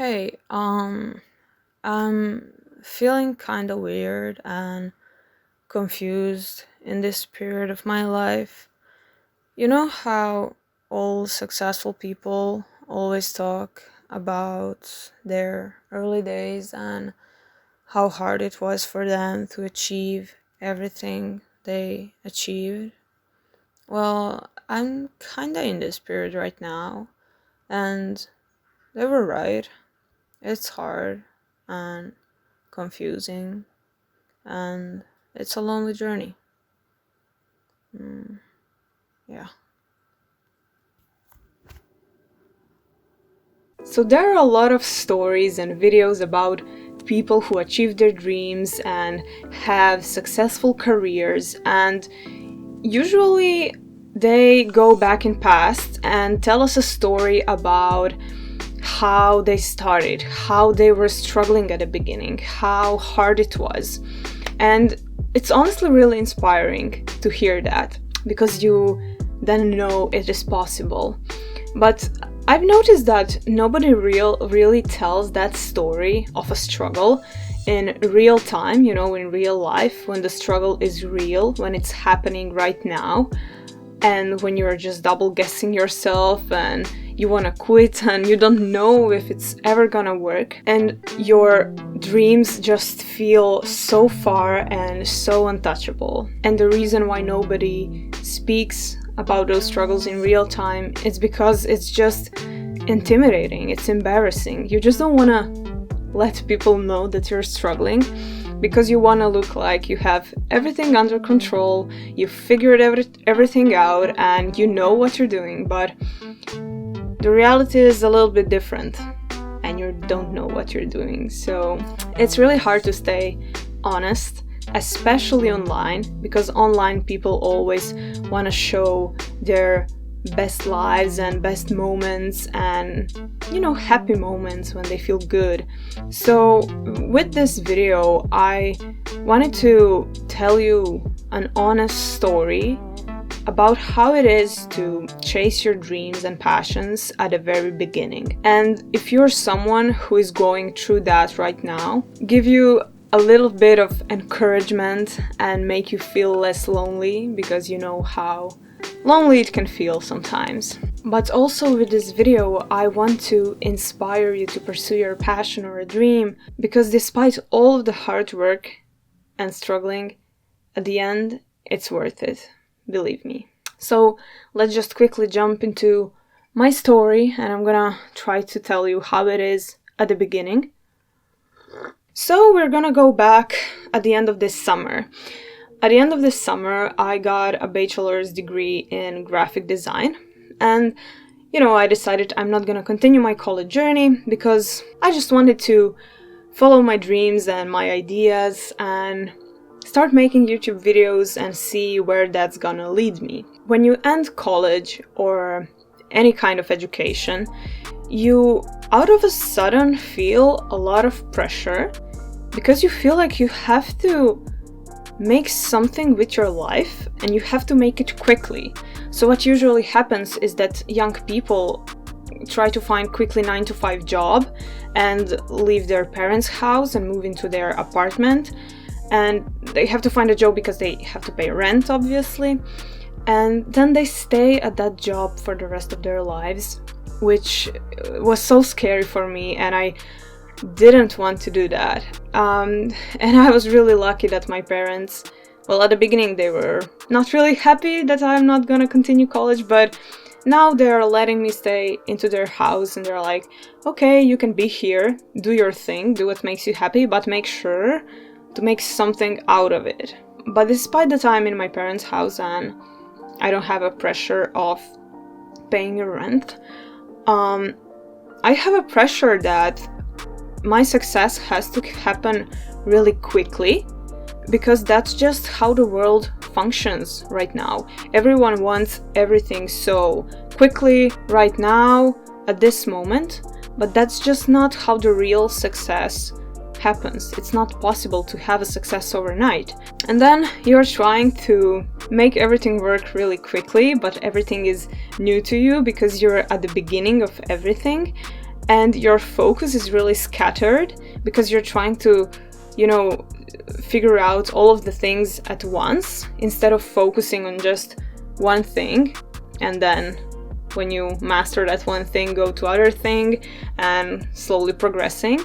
Hey, I'm feeling kind of weird and confused in this period of my life. You know how all successful people always talk about their early days and how hard it was for them to achieve everything they achieved? Well, I'm kind of in this period right now, and they were right. It's hard and confusing, and it's a lonely journey. Mm, yeah. So there are a lot of stories and videos about people who achieve their dreams and have successful careers, and usually they go back in past and tell us a story about how they started, how they were struggling at the beginning, how hard it was. And it's honestly really inspiring to hear that because you then know it is possible. But I've noticed that nobody really tells that story of a struggle in real time, in real life, when the struggle is real, when it's happening right now, and when you're just double guessing yourself and you want to quit and you don't know if it's ever gonna work, and your dreams just feel so far and so untouchable. And the reason why nobody speaks about those struggles in real time is because it's just intimidating, it's embarrassing. You just don't want to let people know that you're struggling because you want to look like you have everything under control, you figured everything out, and you know what you're doing. But the reality is a little bit different, and you don't know what you're doing. So it's really hard to stay honest, especially online, because online people always want to show their best lives and best moments and happy moments when they feel good. So with this video I wanted to tell you an honest story about how it is to chase your dreams and passions at the very beginning. And if you're someone who is going through that right now, give you a little bit of encouragement and make you feel less lonely, because you know how lonely it can feel sometimes. But also with this video, I want to inspire you to pursue your passion or a dream, because despite all of the hard work and struggling, at the end, it's worth it. Believe me. So let's just quickly jump into my story, and I'm gonna try to tell you how it is at the beginning. So we're gonna go back at the end of this summer. At the end of this summer, I got a bachelor's degree in graphic design, and I decided I'm not gonna continue my college journey because I just wanted to follow my dreams and my ideas and start making YouTube videos and see where that's gonna lead me. When you end college or any kind of education, you out of a sudden feel a lot of pressure because you feel like you have to make something with your life and you have to make it quickly. So what usually happens is that young people try to find quickly 9 to 5 job and leave their parents' house and move into their apartment, and they have to find a job because they have to pay rent, obviously, and then they stay at that job for the rest of their lives, which was so scary for me, and I didn't want to do that. And I was really lucky that my parents, well, at the beginning they were not really happy that I'm not gonna continue college, but now they're letting me stay into their house and they're like, okay, you can be here, do your thing, do what makes you happy, but make sure to make something out of it. But despite the time in my parents' house and I don't have a pressure of paying a rent, I have a pressure that my success has to happen really quickly, because that's just how the world functions right now. Everyone wants everything so quickly, right now, at this moment, but that's just not how the real success happens. It's not possible to have a success overnight. And then you're trying to make everything work really quickly, but everything is new to you because you're at the beginning of everything. and your focus is really scattered because you're trying to, figure out all of the things at once instead of focusing on just one thing, and then when you master that one thing, go to other thing and slowly progressing.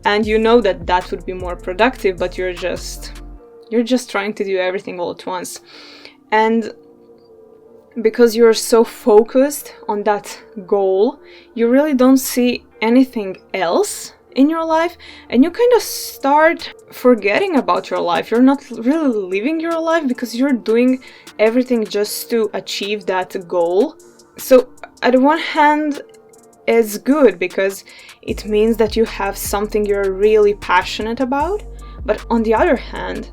And you know that would be more productive, but you're just trying to do everything all at once. And because you're so focused on that goal, you really don't see anything else in your life, and you kind of start forgetting about your life. You're not really living your life because you're doing everything just to achieve that goal. So at one hand, it's good because it means that you have something you're really passionate about, but on the other hand,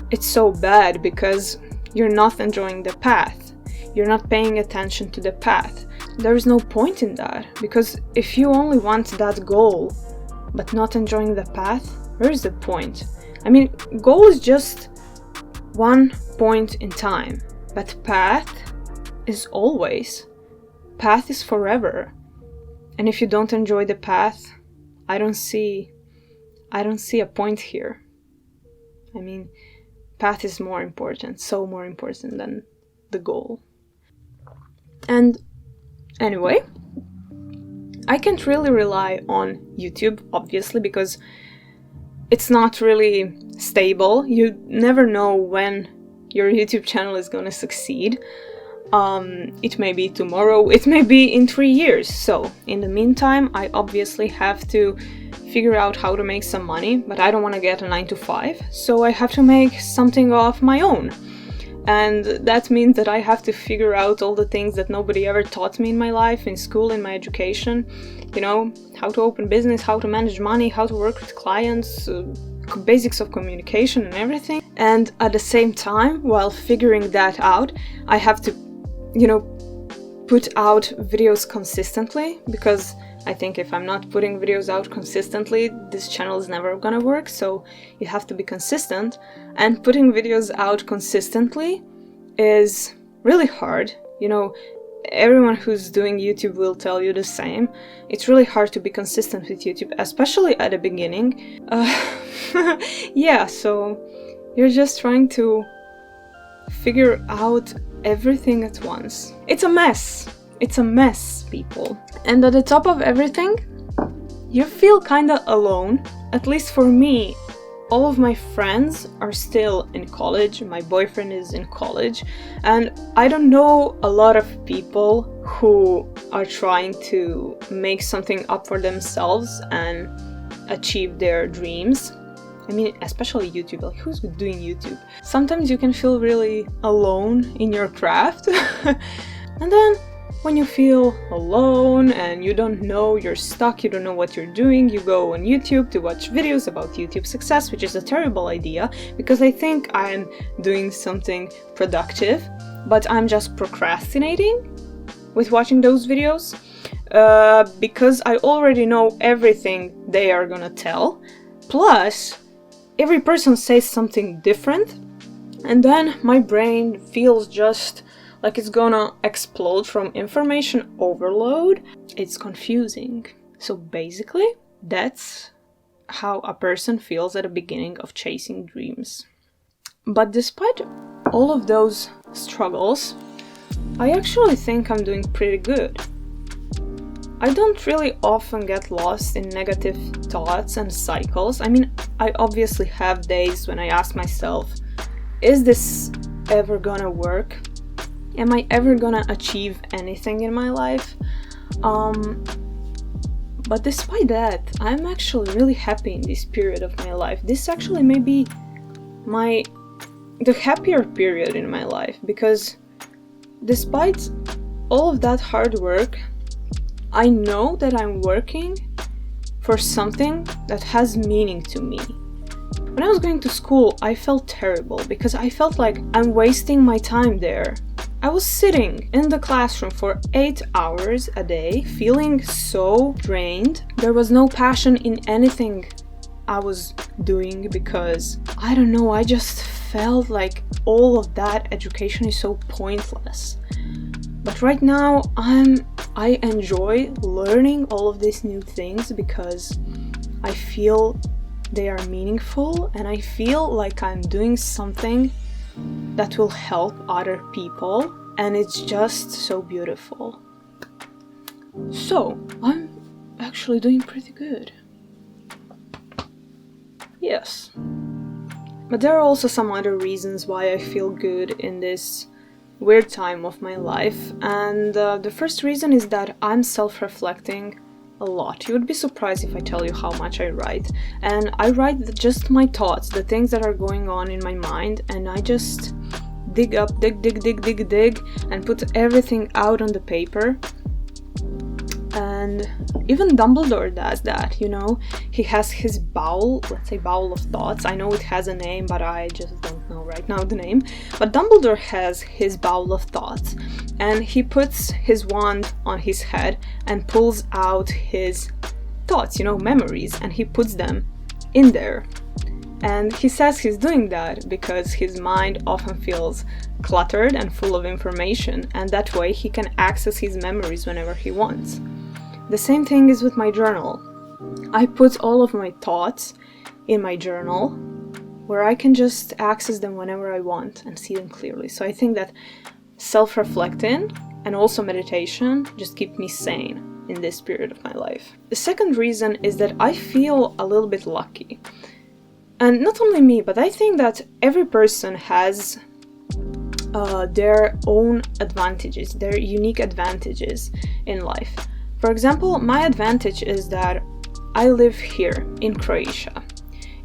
it's so bad because you're not enjoying the path. You're not paying attention to the path. There's no point in that, because if you only want that goal but not enjoying the path, where's the point? I mean, goal is just one point in time, but path is always. Path is forever. And if you don't enjoy the path, I don't see a point here. I mean, path is more important, so more important than the goal. And anyway, I can't really rely on YouTube, obviously, because it's not really stable. You never know when your YouTube channel is going to succeed. It may be tomorrow, it may be in 3 years. So in the meantime, I obviously have to figure out how to make some money, but I don't want to get a 9-to-5, so I have to make something of my own. And that means that I have to figure out all the things that nobody ever taught me in my life, in school, in my education. How to open business, how to manage money, how to work with clients, basics of communication and everything. And at the same time, while figuring that out, I have to, put out videos consistently, because I think if I'm not putting videos out consistently, this channel is never gonna work. So you have to be consistent, and putting videos out consistently is really hard. Everyone who's doing YouTube will tell you the same. It's really hard to be consistent with YouTube, especially at the beginning. Yeah, so you're just trying to figure out everything at once. It's a mess. It's a mess, people. And at the top of everything, you feel kinda alone. At least for me, all of my friends are still in college. My boyfriend is in college. And I don't know a lot of people who are trying to make something up for themselves and achieve their dreams. I mean, especially YouTube. Like, who's doing YouTube? Sometimes you can feel really alone in your craft. And then when you feel alone and you don't know, you're stuck, you don't know what you're doing, you go on YouTube to watch videos about YouTube success, which is a terrible idea, because I think I'm doing something productive, but I'm just procrastinating with watching those videos, because I already know everything they are gonna tell. Plus, every person says something different, and then my brain feels just like it's gonna explode from information overload. It's confusing. So basically, that's how a person feels at the beginning of chasing dreams. But despite all of those struggles, I actually think I'm doing pretty good. I don't really often get lost in negative thoughts and cycles. I mean, I obviously have days when I ask myself, is this ever gonna work? Am I ever gonna achieve anything in my life? But despite that, I'm actually really happy in this period of my life. This actually may be the happier period in my life, because despite all of that hard work, I know that I'm working for something that has meaning to me. When I was going to school, I felt terrible because I felt like I'm wasting my time there. I was sitting in the classroom for 8 hours a day, feeling so drained. There was no passion in anything I was doing because, I don't know, I just felt like all of that education is so pointless. But right now, I'm I enjoy learning all of these new things because I feel they are meaningful and I feel like I'm doing something that will help other people, and it's just so beautiful. So, I'm actually doing pretty good. Yes. But there are also some other reasons why I feel good in this weird time of my life, and the first reason is that I'm self-reflecting a lot. You would be surprised if I tell you how much I write. And I write just my thoughts, the things that are going on in my mind, and I just dig, and put everything out on the paper. And even Dumbledore does that, you know? He has his bowl, let's say bowl of thoughts. I know it has a name, but I just don't know right now the name. But Dumbledore has his bowl of thoughts, and he puts his wand on his head and pulls out his thoughts, you know, memories, and he puts them in there. And he says he's doing that because his mind often feels cluttered and full of information, and that way he can access his memories whenever he wants. The same thing is with my journal. I put all of my thoughts in my journal where I can just access them whenever I want and see them clearly. So I think that self-reflecting and also meditation just keep me sane in this period of my life. The second reason is that I feel a little bit lucky. And not only me, but I think that every person has their own advantages, their unique advantages in life. For example, my advantage is that I live here in Croatia.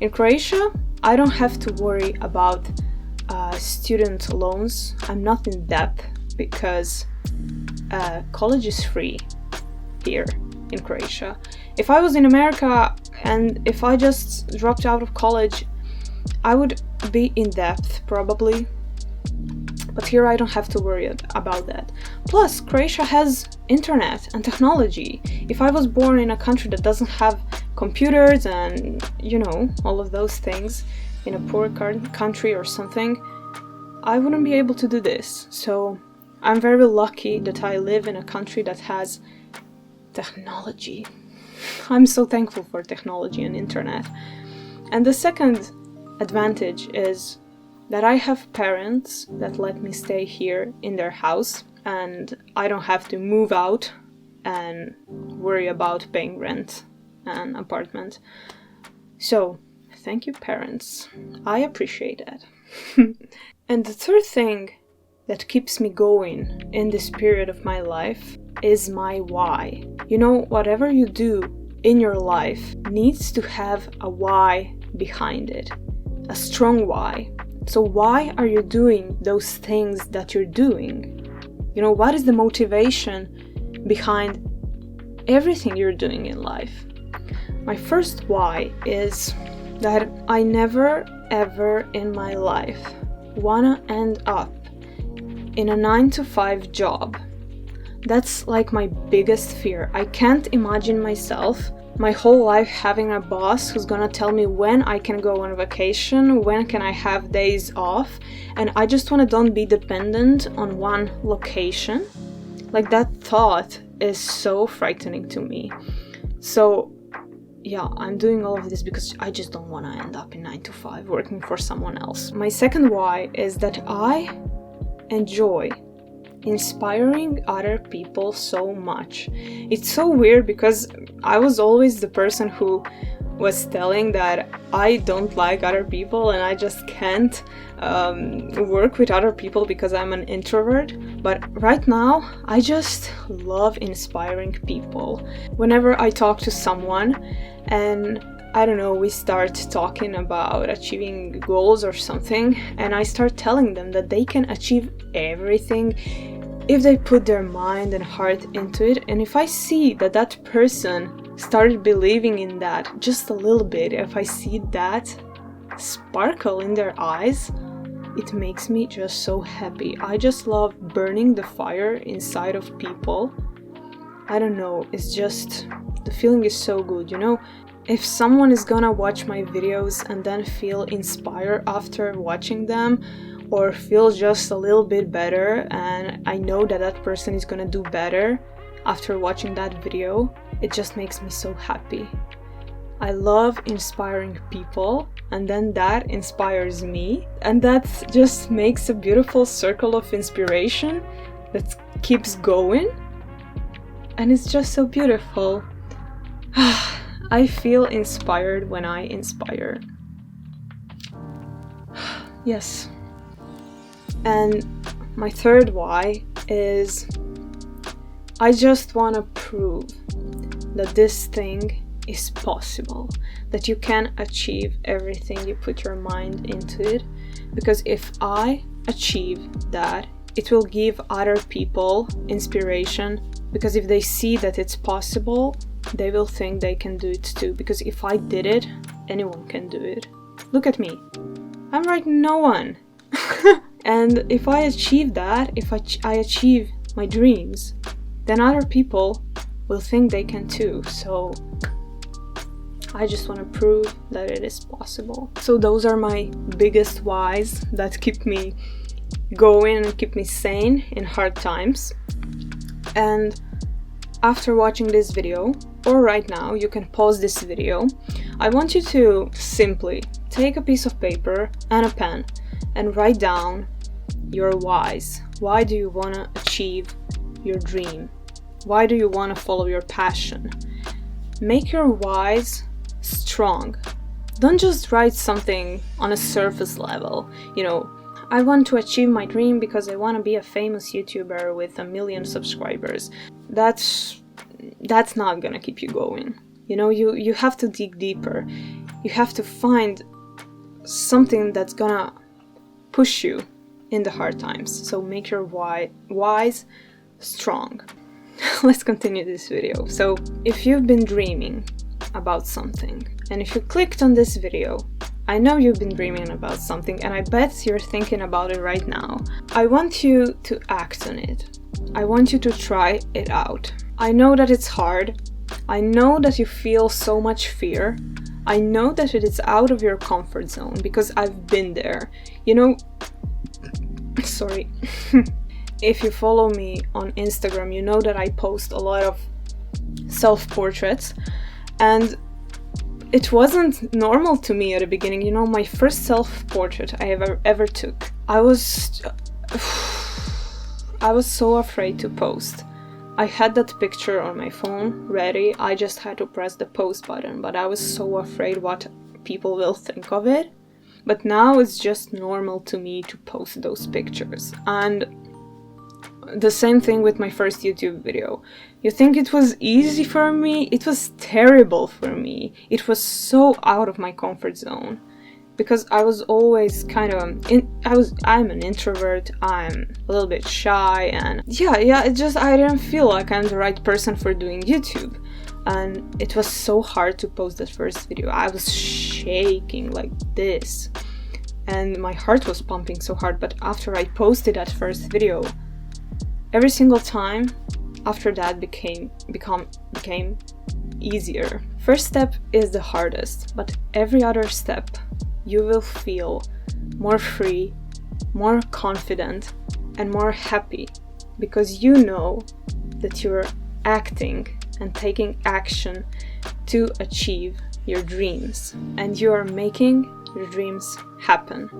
In Croatia, I don't have to worry about student loans. I'm not in debt because college is free here in Croatia. If I was in America and if I just dropped out of college, I would be in debt probably. But here I don't have to worry about that. Plus, Croatia has internet and technology. If I was born in a country that doesn't have computers and, you know, all of those things, in a poor country or something, I wouldn't be able to do this. So I'm very lucky that I live in a country that has technology. I'm so thankful for technology and internet. And the second advantage is that I have parents that let me stay here in their house, and I don't have to move out and worry about paying rent and apartment. So, thank you, parents. I appreciate that. And the third thing that keeps me going in this period of my life is my why. You know, whatever you do in your life needs to have a why behind it, a strong why. So why are you doing those things that you're doing? You know, what is the motivation behind everything you're doing in life? My first why is that I never ever in my life wanna end up in a 9-to-5 job. That's like my biggest fear. I can't imagine myself my whole life having a boss who's gonna tell me when I can go on vacation, when can I have days off, and I just wanna don't be dependent on one location. Like, that thought is so frightening to me. So yeah, I'm doing all of this because I just don't wanna end up in 9-to-5 working for someone else. My second why is that I enjoy inspiring other people so much. It's so weird because I was always the person who was telling that I don't like other people and I just can't work with other people because I'm an introvert. But right now, I just love inspiring people. Whenever I talk to someone and I don't know, we start talking about achieving goals or something, and I start telling them that they can achieve everything if they put their mind and heart into it. And if I see that that person started believing in that just a little bit, if I see that sparkle in their eyes, it makes me just so happy. I just love burning the fire inside of people. I don't know, it's just, the feeling is so good, you know? If someone is gonna watch my videos and then feel inspired after watching them, or feel just a little bit better, and I know that that person is gonna do better, after watching that video, it just makes me so happy. I love inspiring people, and then that inspires me, and that just makes a beautiful circle of inspiration that keeps going, and it's just so beautiful. I feel inspired when I inspire. Yes. And my third why is I just want to prove that this thing is possible, that you can achieve everything you put your mind into it, because if I achieve that, it will give other people inspiration, because if they see that it's possible, they will think they can do it too, because if I did it, anyone can do it. Look at me. I'm like no one. And if I achieve that, if I achieve my dreams, then other people will think they can too. So I just want to prove that it is possible. So those are my biggest whys that keep me going and keep me sane in hard times. And after watching this video, or right now, you can pause this video, I want you to simply take a piece of paper and a pen and write down your whys. Why do you want to achieve your dream? Why do you want to follow your passion? Make your whys strong. Don't just write something on a surface level. I want to achieve my dream because I want to be a famous YouTuber with 1 million subscribers. That's not gonna keep you going. You have to dig deeper. You have to find something that's gonna push you in the hard times. So make your whys strong. Let's continue this video. So if you've been dreaming about something, and if you clicked on this video, I know you've been dreaming about something, and I bet you're thinking about it right now. I want you to act on it. I want you to try it out. I know that it's hard. I know that you feel so much fear. I know that it is out of your comfort zone, because I've been there. Sorry. If you follow me on Instagram, you know that I post a lot of self-portraits, and it wasn't normal to me at the beginning. My first self-portrait I ever took, I was so afraid to post. I had that picture on my phone ready, I just had to press the post button, but I was so afraid what people will think of it. But now it's just normal to me to post those pictures. And the same thing with my first YouTube video. You think it was easy for me? It was terrible for me. It was so out of my comfort zone, because I was always I'm an introvert, I'm a little bit shy, and I didn't feel like I'm the right person for doing YouTube. And it was so hard to post that first video. I was shaking like this, and my heart was pumping so hard. But after I posted that first video, every single time after that became easier. First step is the hardest, but every other step you will feel more free, more confident, and more happy, because you know that you're acting and taking action to achieve your dreams, and you are making your dreams happen.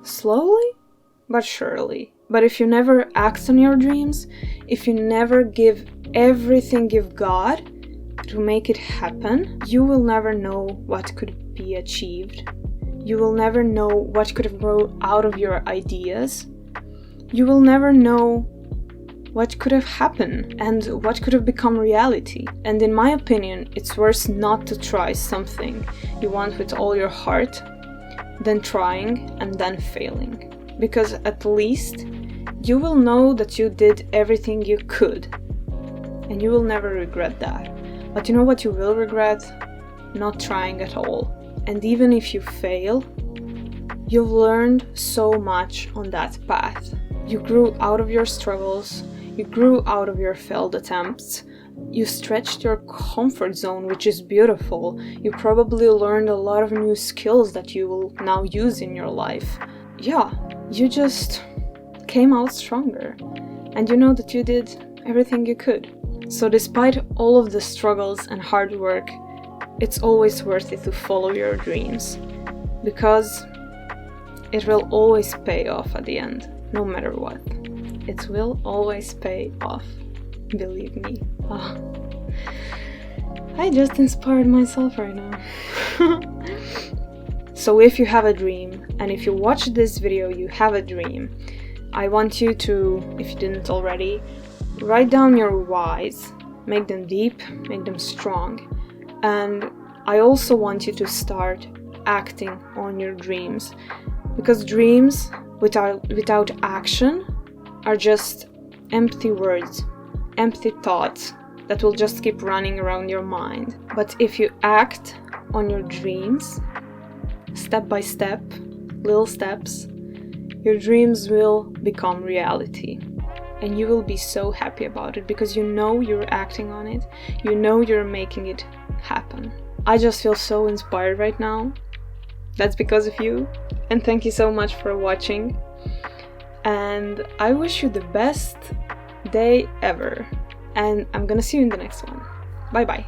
Slowly but surely. But if you never act on your dreams, if you never give everything you've got to make it happen, you will never know what could be achieved. You will never know what could have grown out of your ideas. You will never know what could have happened and what could have become reality. And in my opinion, it's worse not to try something you want with all your heart than trying and then failing. Because at least you will know that you did everything you could, and you will never regret that. But you know what you will regret? Not trying at all. And even if you fail, you've learned so much on that path. You grew out of your struggles, you grew out of your failed attempts, you stretched your comfort zone, which is beautiful. You probably learned a lot of new skills that you will now use in your life. Yeah, you just came out stronger, and you know that you did everything you could. So despite all of the struggles and hard work, it's always worth it to follow your dreams, because it will always pay off at the end, no matter what. It will always pay off, believe me. I just inspired myself right now. So if you have a dream, and if you watch this video, you have a dream, I want you to, if you didn't already, write down your whys, make them deep, make them strong. And I also want you to start acting on your dreams, because dreams without action are just empty words, empty thoughts that will just keep running around your mind. But if you act on your dreams, step by step, little steps, your dreams will become reality. And you will be so happy about it, because you know you're acting on it, you know you're making it happen. I just feel so inspired right now. That's because of you. And thank you so much for watching. And I wish you the best day ever. And I'm gonna see you in the next one. Bye bye.